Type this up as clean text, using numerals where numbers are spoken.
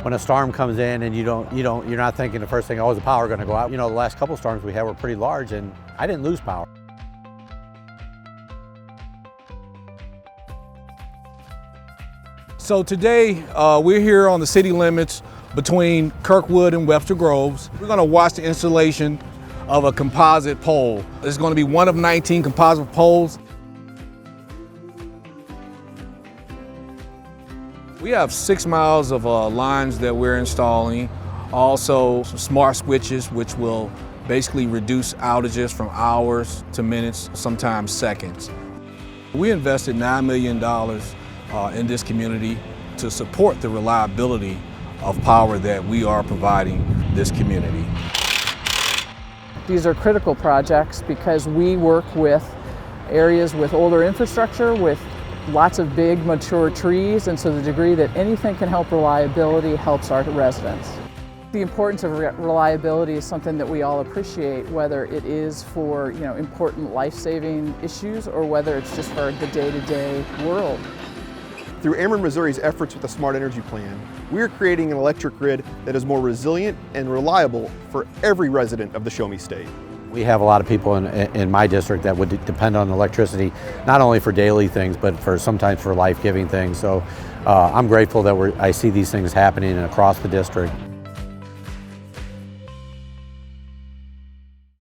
when a storm comes in and you're not thinking the first thing, oh, is the power going to go out? You know, the last couple storms we had were pretty large, and I didn't lose power. So today, we're here on the city limits between Kirkwood and Webster Groves. We're going to watch the installation of a composite pole. It's going to be one of 19 composite poles. We have 6 miles of lines that we're installing. Also some smart switches, which will basically reduce outages from hours to minutes, sometimes seconds. We invested $9 million in this community to support the reliability of power that we are providing this community. These are critical projects because we work with areas with older infrastructure, with lots of big mature trees, and so the degree that anything can help reliability helps our residents. The importance of reliability is something that we all appreciate, whether it is for important life-saving issues or whether it's just for the day-to-day world. Through Ameren Missouri's efforts with the Smart Energy Plan, we are creating an electric grid that is more resilient and reliable for every resident of the Show Me State. We have a lot of people in my district that would depend on electricity, not only for daily things, but sometimes for life-giving things. So I'm grateful that I see these things happening across the district.